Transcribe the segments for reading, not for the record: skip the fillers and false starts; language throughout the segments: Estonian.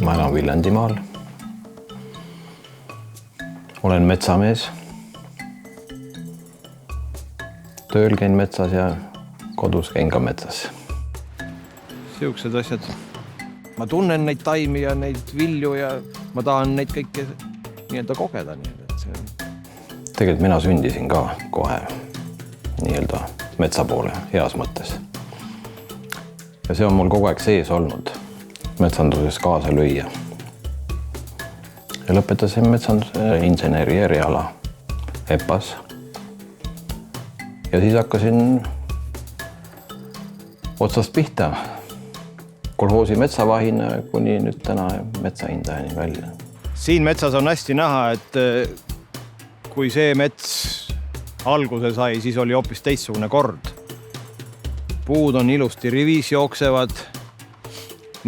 Ma elan Viljandimaal. Olen metsamees. Tööl käin metsas ja kodus käin ka metsas. Siuksed asjad. Ma tunnen neid taimi ja neid vilju ja ma tahan neid kõike nii-öelda kogeda. Tegelikult mina sündisin ka kohe nii-öelda metsa poole heas mõttes. Ja see on mul kogu aeg sees olnud metsanduses kaasa lüüa. Ja lõpetasin metsanduse inseneri eriala EPAs. Ja siis hakkasin otsast pihta. Kolhoosi metsavahina kuni nüüd täna metsahindajani välja. Siin metsas on hästi näha, et kui see mets alguse sai, siis oli hoopis teistsugune kord. Puud on ilusti rivis jooksevad.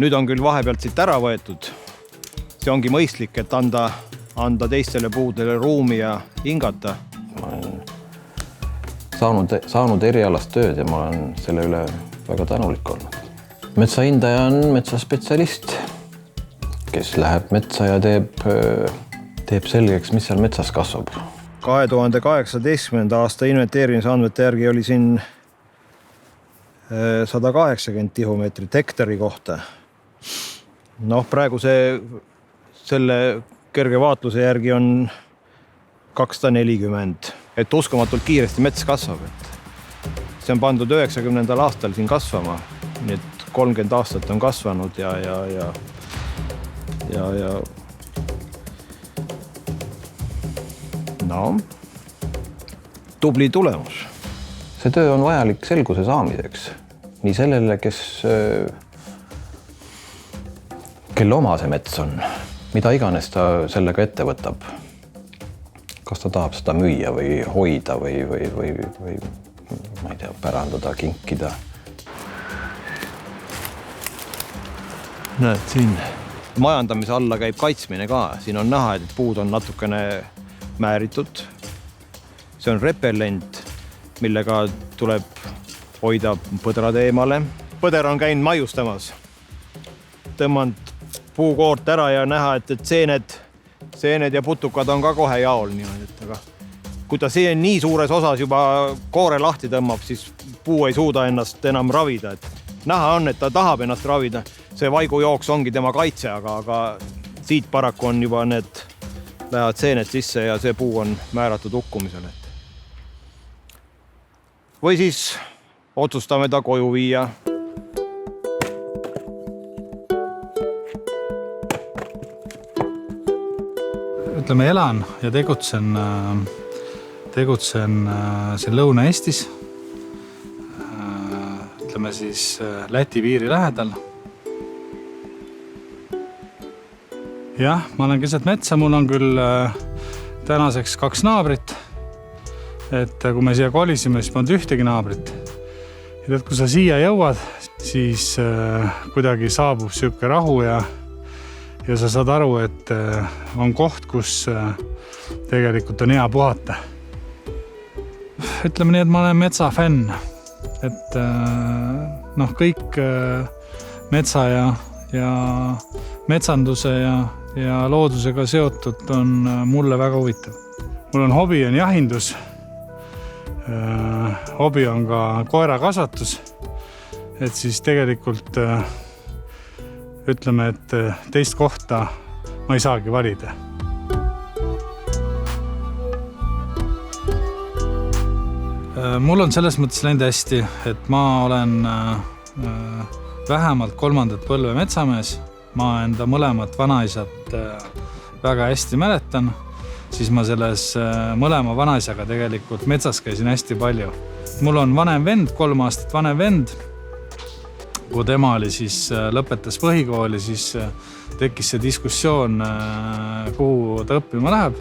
Nüüd on küll vahepealt siit ära võetud. See ongi mõistlik, et anda teistele puudele ruumi ja hingata. Ma olen saanud erialast tööd ja ma olen selle üle väga tänulik olnud. Metsahindaja on metsaspetsialist, kes läheb metsa ja teeb selgeks, mis seal metsas kasvab. 2018. aasta inventeerimisandmete järgi oli siin 180 tihumeetrit hektari kohta. Praegu selle kerge vaatluse järgi on 240, et uskomatult kiiresti mets kasvab. See on pandud 90. aastal siin kasvama, nii et 30 aastat on kasvanud ja tubli tulemus. See töö on vajalik selguse saamiseks. Nii sellele, kelle oma see mets on, mida iganes ta sellega ette võtab. Kas ta tahab seda müüa või hoida või ma ei tea, pärandada, kinkida. Näed siin. Majandamise alla käib kaitsmine ka. Siin on näha, et puud on natukene määritud. See on repellent, millega tuleb hoida põdrade eemale. Põder on käinud maiustamas. Tõmmanud puukoort ära ja näha, et seened ja putukad on ka kohe jaol. Aga kui ta see nii suures osas juba koore lahti tõmmab, siis puu ei suuda ennast enam ravida. Näha on, et ta tahab ennast ravida. See vaigujooks ongi tema kaitse, aga siit paraku on juba lähevad seened sisse ja see puu on määratud hukkumisele. Või siis otsustame ta koju viia. Ütleme, elan ja tegutsen siin Lõuna-Eestis. Ütleme siis Läti piiri lähedal. Jah, ma olen keset metsa, mul on küll tänaseks 2 naabrit. Et kui me siia kolisime, siis polnud ühtegi naabrit. Ja kui sa siia jõuad, siis kuidagi saabub siuke rahu ja sa saad aru, et on koht, kus tegelikult on hea puhata. Ütleme nii, et ma olen metsafänn. Et kõik metsa ja metsanduse ja loodusega seotud on mulle väga huvitav. Mul on hobi on jahindus. Hobi on ka koerakasvatus. Et siis tegelikult ütleme, et teist kohta ma ei saagi valida. Mul on selles mõttes läinud hästi, et ma olen vähemalt 3. põlve metsamees. Ma enda mõlemat vanaisat väga hästi mäletan. Siis ma selles mõlema vanaisaga tegelikult metsas käisin hästi palju. Mul on vanem vend, 3 aastat vanem vend. Kui tema oli siis lõpetas põhikooli, siis tekkis see diskussioon, kuhu ta õppima läheb.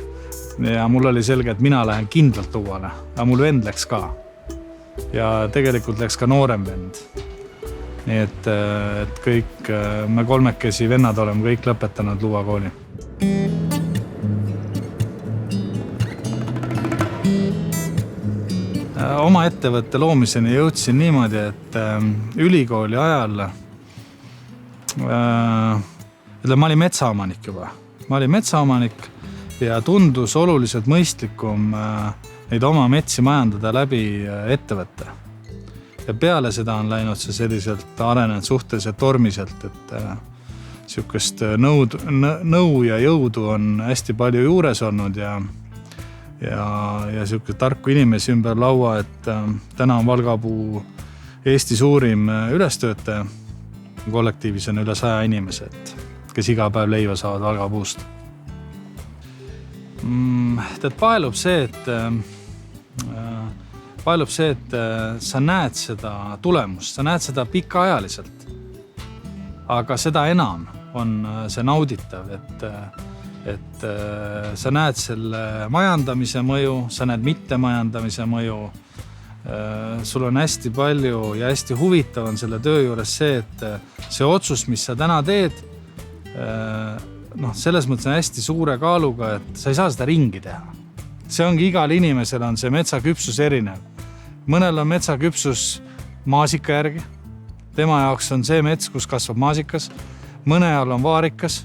Ja mul oli selge, et mina lähen kindlalt Luuale, aga mul vend läks ka. Ja tegelikult läks ka noorem vend. Nii et kõik, me 3 vennad oleme kõik lõpetanud Luua kooli. Oma ettevõtte loomiseni jõudsin niimoodi, et ülikooli ajal ma olin metsaomanik juba. Ma olin metsaomanik ja tundus oluliselt mõistlikum neid oma metsi majandada läbi ettevõtte. Ja peale seda on läinud see selliselt arenenud suhteliselt tormiselt, et sihukest nõu ja jõudu on hästi palju juures olnud ja sihuke tarku inimesi ümber laua, et täna on Valgapuu Eesti suurim ülestöötaja. Kollektiivis on üle 100 inimesed, kes iga päev leiva saavad Valgapuust. Paelub see, et sa näed seda tulemust, sa näed seda pikaajaliselt. Aga seda enam on see nauditav, et sa näed selle majandamise mõju, sa näed mittemajandamise mõju. Sul on hästi palju ja hästi huvitav on selle töö juures see, et see otsus, mis sa täna teed, selles mõttes on hästi suure kaaluga, et sa ei saa seda ringi teha. See ongi igal inimesel on see metsaküpsus erinev. Mõnel on metsaküpsus maasika järgi. Tema jaoks on see mets, kus kasvab maasikas. Mõne ajal on vaarikas.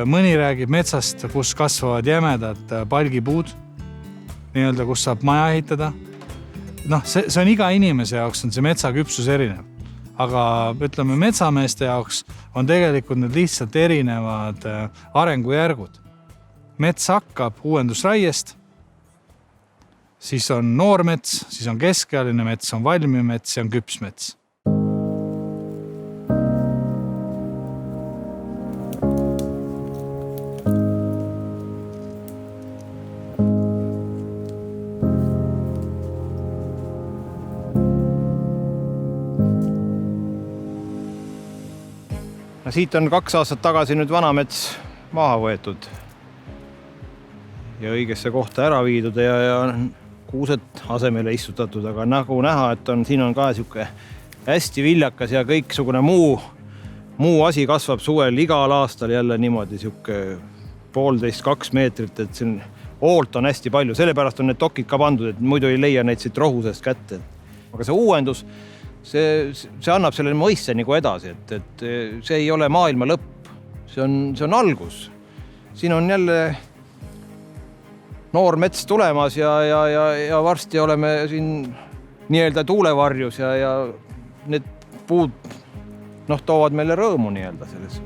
Mõni räägib metsast, kus kasvavad jämedad palgipuud, nii-öelda, kus saab maja ehitada. See on iga inimese jaoks on see metsaküpsus erinev. Aga ütleme, metsameeste jaoks on tegelikult need lihtsalt erinevad arengujärgud. Mets hakkab uuendusraiest, siis on noormets, siis on keskealine mets, on valmiv mets ja on küpsmets. Siit on 2 aastat tagasi nüüd vanamets maha võetud ja õigesse kohta ära viidud ja kuused asemele istutatud, aga nagu näha, et siin on ka siuke hästi viljakas ja kõiksugune muu asi kasvab suvel igal aastal jälle niimoodi siuke 1,5–2 meetrit, et siin hoolt on hästi palju, sellepärast on need dokid ka pandud, et muidu ei leia neid siit rohusest kätte. Aga see uuendus, see annab selle mõiste nagu edasi, et see ei ole maailma lõpp, see on algus. Siin on jälle noor mets tulemas ja varsti oleme siin nii-öelda tuulevarjus ja need puud toovad meile rõõmu nii-öelda selles.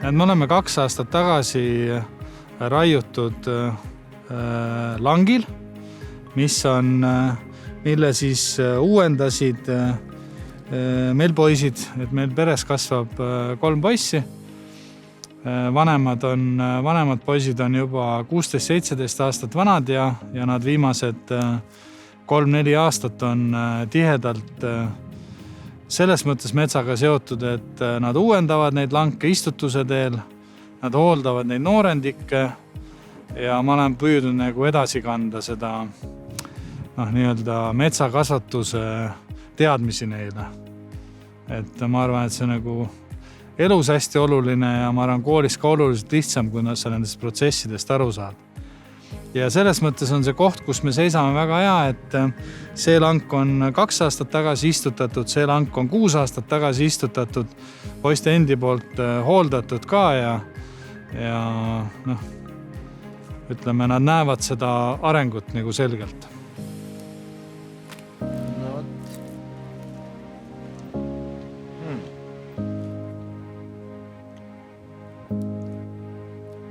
Me oleme 2 aastat tagasi raiutud langil, mille siis uuendasid meil poisid, et meil peres kasvab 3 poissi. Vanemad poisid on juba 16-17 aastat vanad ja nad viimased 3-4 aastat on tihedalt selles mõttes metsaga seotud, et nad uuendavad neid lanke istutuse teel, nad hooldavad neid noorendikke ja ma olen püüdnud nagu edasi kanda seda nii-öelda metsakasvatuse teadmisi neile. Et ma arvan, et see nagu elus hästi oluline ja ma arvan koolis ka oluliselt lihtsam, kui sa nendest protsessidest aru saad. Ja selles mõttes on see koht, kus me seisame väga hea, et see lank on 2 aastat tagasi istutatud, see lank on 6 aastat tagasi istutatud, poiste endi poolt hooldatud ka ja ütleme, nad näevad seda arengut nagu selgelt.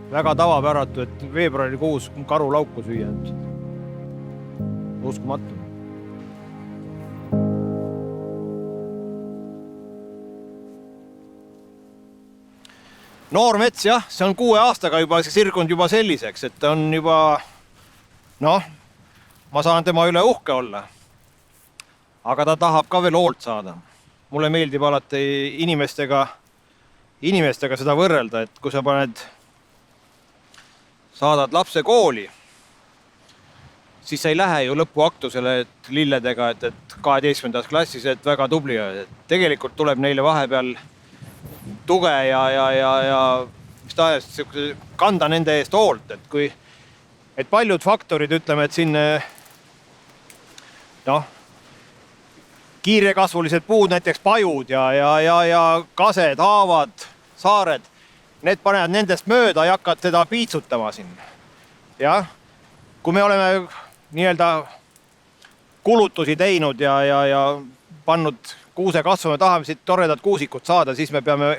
Väga tavapäratu, et veebruarikuus karu lauku süüa. Uskumatu. Noor mets, jah, see on 6 aastaga juba sirgunud juba selliseks, et on juba, ma saan tema üle uhke olla. Aga ta tahab ka veel hoolt saada. Mulle meeldib alati inimestega seda võrrelda, et kui sa saadad lapse kooli, siis sa ei lähe ju lõpuaktusele lilledega, et 12. klassis, et väga tubli. Tegelikult tuleb neile vahepeal tuge ja mis tahes kanda nende eest hoolt, et kui et paljud faktorid, ütleme, et siin kiirekasvulised puud, näiteks pajud ja kased, haavad, saared, need panevad nendest mööda ja hakkad teda piitsutama siin. Ja kui me oleme nii-öelda kulutusi teinud ja pannud kuuse kasvama, tahame siit toredat kuusikut saada, siis me peame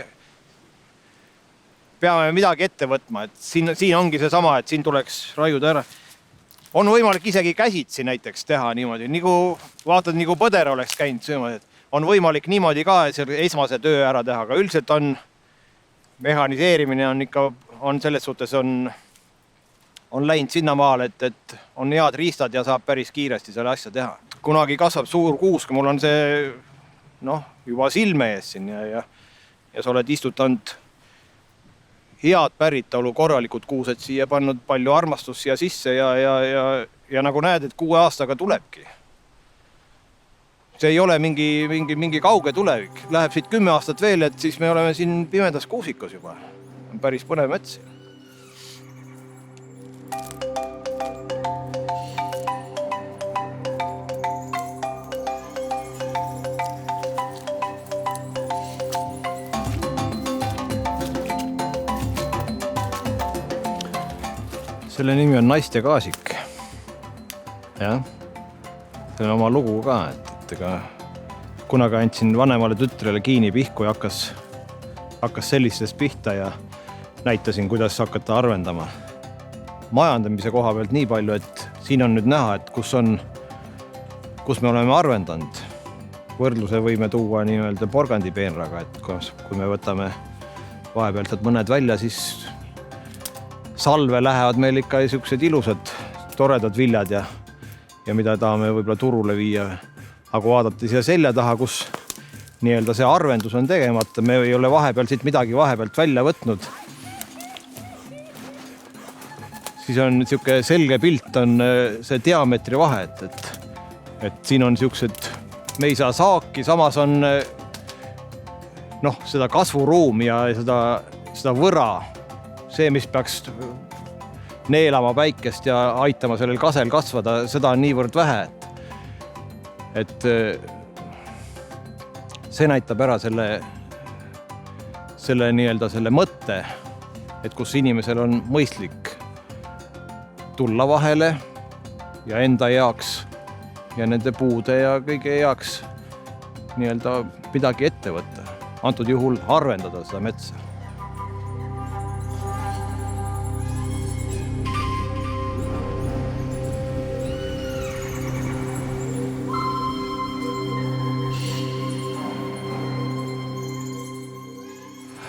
midagi ette võtma, et siin ongi see sama, et siin tuleks raiuda ära. On võimalik isegi käsitsi näiteks teha niimoodi, nagu vaatad, nagu põder oleks käinud sööma, et on võimalik niimoodi ka esmase töö ära teha, aga üldiselt on mehaniseerimine on selles suhtes on läinud sinna maale, et on head riistad ja saab päris kiiresti selle asja teha. Kunagi kasvab suur kuusk, mul on see juba silme ees siin ja sa oled istutanud head päritolu korralikud kuused siia, pannud palju armastust siia sisse ja nagu näed, et 6 aastaga tulebki. See ei ole mingi kauge tulevik. Läheb siit 10 aastat veel, et siis me oleme siin pimedas kuusikus juba. On päris põnev mets. Selle nimi on Naiste kaasik. Jah, see on oma lugu ka, et kunagi andsin vanemale tütrele kiini pihku ja hakkas sellistest pihta ja näitasin, kuidas hakata arvendama. Majandamise koha pealt nii palju, et siin on nüüd näha, et kus me oleme arvendanud. Võrdluse võime tuua nii-öelda porgandipeenraga, et kui me võtame vahepealt mõned välja, siis salve lähevad meil ikka niisugused ilusad, toredad viljad ja mida tahame võib-olla turule viia. Aga vaadati siia selja taha, kus nii-öelda see arvendus on tegemata. Me ei ole vahepeal siit midagi vahepealt välja võtnud. Siis on niisugune selge pilt, on see diametri vahe, et siin on niisugused, me ei saa saaki, samas on seda kasvuruumi ja seda võra, see, mis peaks neelama päikest ja aitama sellel kasel kasvada, seda on niivõrd vähe, et see näitab ära selle nii-öelda selle mõtte, et kus inimesel on mõistlik tulla vahele ja enda jaoks ja nende puude ja kõige jaoks nii-öelda midagi ette võtta. Antud juhul arvendada seda metsa.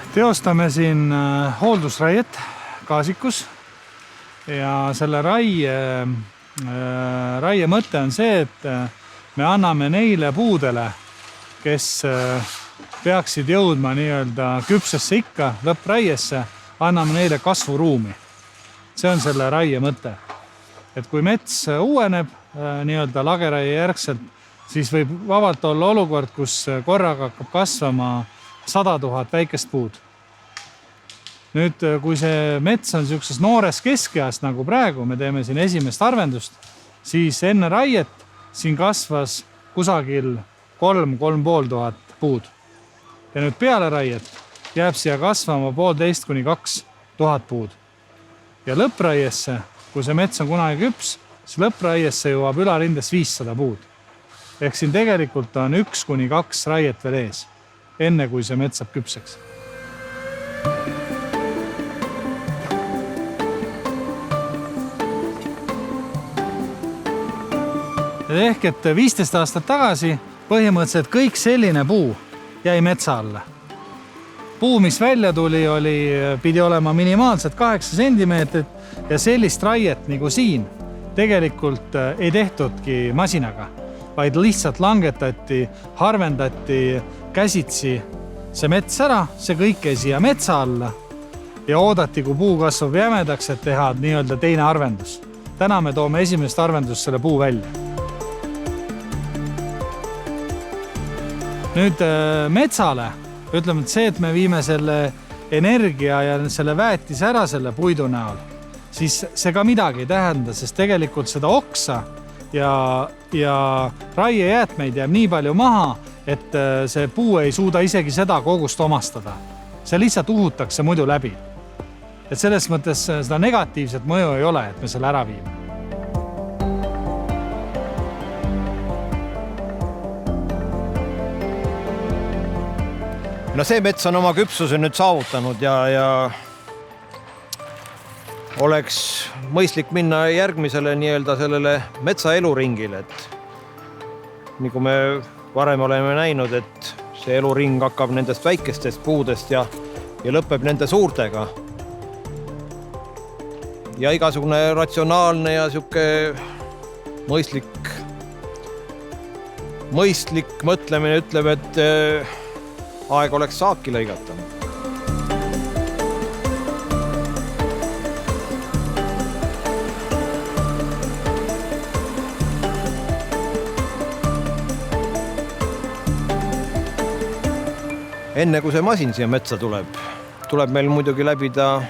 Teostame siin hooldusraiet kaasikus ja selle raie mõte on see, et me anname neile puudele, kes peaksid jõudma nii-öelda küpsesse ikka, lõppraiesse, anname neile kasvuruumi. See on selle raie mõte. Et kui mets uueneb nii-öelda lageraie järgselt, siis võib vabalt olla olukord, kus korraga hakkab kasvama 100 000 väikest puud. Nüüd, kui see mets on niisuguses noores keskeas, nagu praegu, me teeme siin esimest arvendust, siis enne raiet siin kasvas kusagil 3-3,5 puud. Ja nüüd peale raiet jääb siia kasvama 1,5–2,000 puud. Ja lõppraiesse, kui see mets on kunagi küps, siis lõppraiesse jõuab ülarindes 500 puud. Ehk siin tegelikult on 1–2 raiet veel ees, enne kui see mets saab küpseks. Ehk et 15 aastat tagasi põhimõtteliselt kõik selline puu jäi metsa alla. Puu, mis välja tuli, pidi olema minimaalselt 8 sentimeetrit ja sellist raiet nagu siin tegelikult ei tehtudki masinaga, vaid lihtsalt langetati, harvendati käsitsi see mets ära, see kõik jäi siia metsa alla ja oodati, kui puu kasvab jämedaks, et teha nii-öelda teine arvendus. Täna me toome esimest arvendust selle puu välja. Nüüd metsale, ütleme, et see, et me viime selle energia ja selle väetise ära selle puidu näol, siis see ka midagi ei tähenda, sest tegelikult seda oksa ja raiejäätmeid jääb nii palju maha, et see puu ei suuda isegi seda kogust omastada. See lihtsalt uhutakse muidu läbi. Et selles mõttes seda negatiivset mõju ei ole, et me selle ära viime. No see mets on oma küpsuse nüüd saavutanud ja oleks mõistlik minna järgmisele nii-öelda sellele metsa eluringile, et nagu me varem oleme näinud, et see eluring hakkab nendest väikestest puudest ja lõpeb nende suurtega. Ja igasugune ratsionaalne ja siuke mõistlik mõtlemine ütleb, et aeg oleks saaki lõigata. Enne kui see masin siia metsa tuleb meil muidugi läbida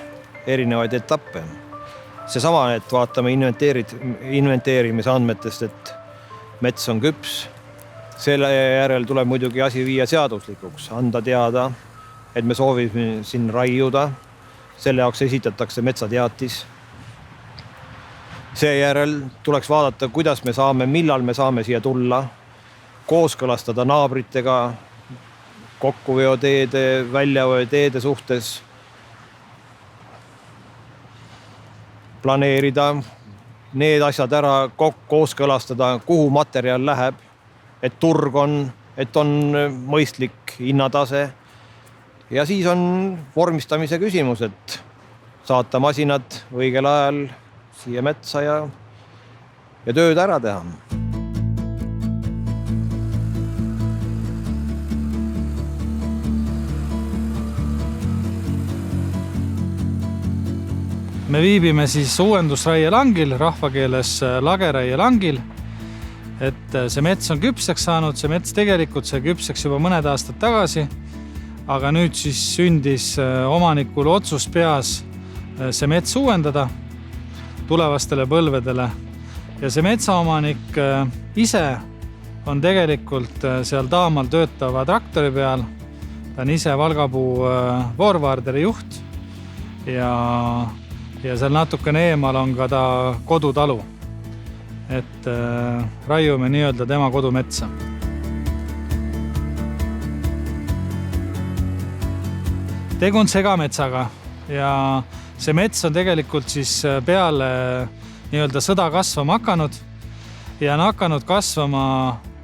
erinevaid etappe. Seesama, et vaatame inventeerimise andmetest, et mets on küps. Selle järel tuleb muidugi asi viia seaduslikuks, anda teada, et me soovime siin raiuda. Selle jaoks esitatakse metsateatis. Seejärel tuleks vaadata, kuidas me saame, millal me saame siia tulla, kooskõlastada naabritega, kokkuveoteede, väljaveoteede suhtes, planeerida need asjad ära, kooskõlastada, kuhu materjal läheb, et turg on, et on mõistlik hinnatase. Ja siis on vormistamise küsimus, et saata masinad õigel ajal siia metsa ja tööd ära teha. Me viibime siis uuendusraielangil, rahvakeeles lageraielangil, et see mets on küpseks saanud, see mets tegelikult see küpseks juba mõned aastad tagasi, aga nüüd siis sündis omanikul otsus peas see mets uuendada tulevastele põlvedele. Ja see metsaomanik ise on tegelikult seal Taamal töötava traktori peal. Ta on ise Valgapuu voorvaarderi juht ja seal natukene eemal on ka ta kodutalu. Et raiume nii-öelda tema kodumetsa. Tegu on segametsaga ja see mets on tegelikult siis peale nii-öelda sõda kasvama hakanud ja on hakanud kasvama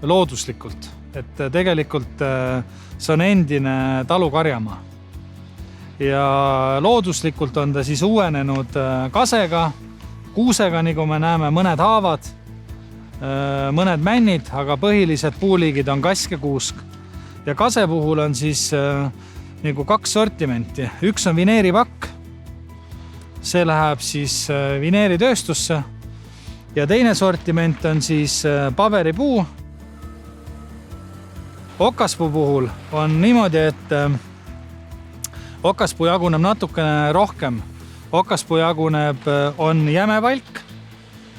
looduslikult. Et tegelikult see on endine talukarjamaa. Ja looduslikult on ta siis uuenenud kasega, kuusega, nagu me näeme, mõned haavad, mõned männid, aga põhilised puuliigid on kask ja kuusk. Ja kase puhul on siis nagu 2 sortimenti. Üks on vineeripakk, see läheb siis vineeritööstusse ja teine sortiment on siis paberipuu. Okaspuu puhul on niimoodi, et okaspuu jaguneb natukene rohkem. Okaspuu jaguneb on jämepalk,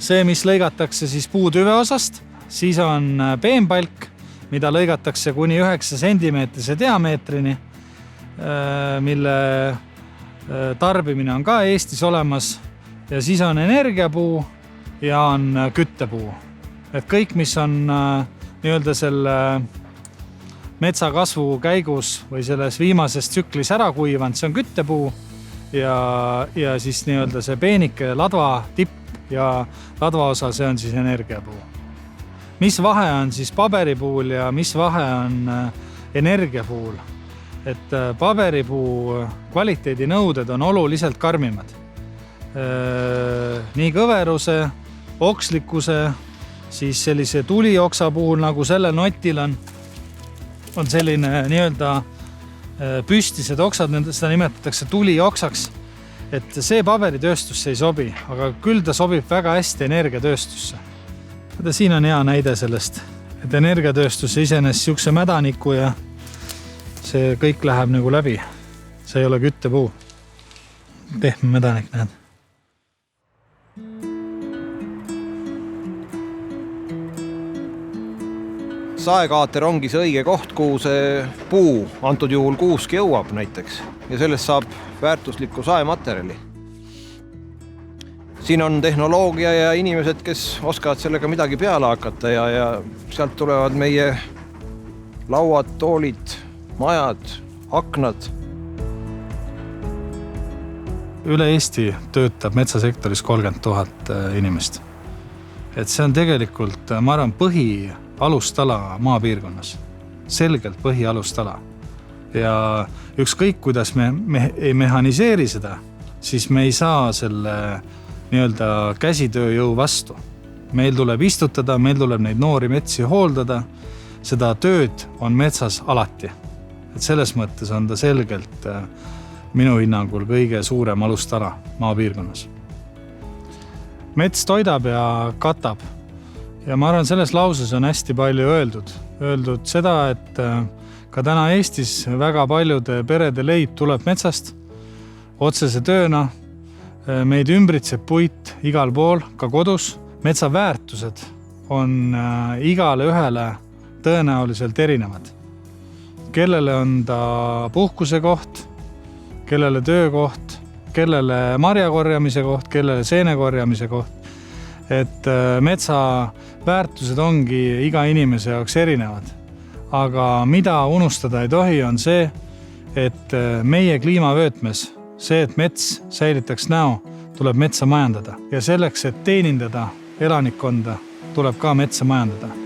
see, mis lõigatakse siis puutüve osast, siis on peenpalk, mida lõigatakse kuni 9 sentimeetrise diameetrini, mille tarbimine on ka Eestis olemas ja siis on energiapuu ja on küttepuu. Et kõik, mis on nii-öelda selle metsakasvu käigus või selles viimases tsüklis ära kuivanud, see on küttepuu ja siis nii-öelda see peenike ladva tipp ja ladva osa, see on siis energiapuu. Mis vahe on siis paberipuul ja mis vahe on energiapuul? Et paberipuu kvaliteedinõuded on oluliselt karmimad. Nii kõveruse, okslikkuse, siis sellise tulioksa puhul, nagu sellel notil on selline nii-öelda püstised oksad, seda nimetatakse tulioksaks, et see paberitööstusse ei sobi, aga küll ta sobib väga hästi energiatööstusse. Siin on hea näide sellest, et energiatööstusse iseenesest siukse mädaniku ja see kõik läheb nagu läbi. See ei ole küttepuu. Pehme mädanik, näed. saekaater ongi see õige koht, kuhu see puu, antud juhul kuusk jõuab näiteks ja sellest saab väärtuslikku saematerjali. Siin on tehnoloogia ja inimesed, kes oskavad sellega midagi peale hakata ja sealt tulevad meie lauad, toolid, majad, aknad. Üle Eesti töötab metsasektoris 30 000 inimest. Et see on tegelikult, ma arvan, põhialustala maapiirkonnas. Selgelt põhialustala. Ja ükskõik, kuidas me ei mehaniseeri seda, siis me ei saa selle nii-öelda käsitööjõu vastu. Meil tuleb istutada, meil tuleb neid noori metsi hooldada. Seda tööd on metsas alati. Et selles mõttes on ta selgelt minu hinnangul kõige suurem alustala maapiirkonnas. Mets toidab ja katab. Ja ma arvan, selles lauses on hästi palju öeldud. Öeldud seda, et ka täna Eestis väga paljude perede leib tuleb metsast. Otsese tööna meid ümbritseb puit igal pool, ka kodus. Metsa väärtused on igale ühele tõenäoliselt erinevad. Kellele on ta puhkuse koht, kellele töökoht, kellele marja korjamise koht, kellele seene korjamise koht. Et metsa väärtused ongi iga inimese jaoks erinevad. Aga mida unustada ei tohi, on see, et meie kliimavöötmes, see, et mets säilitaks näo, tuleb metsa majandada. Ja selleks, et teenindada elanikkonda, tuleb ka metsa majandada.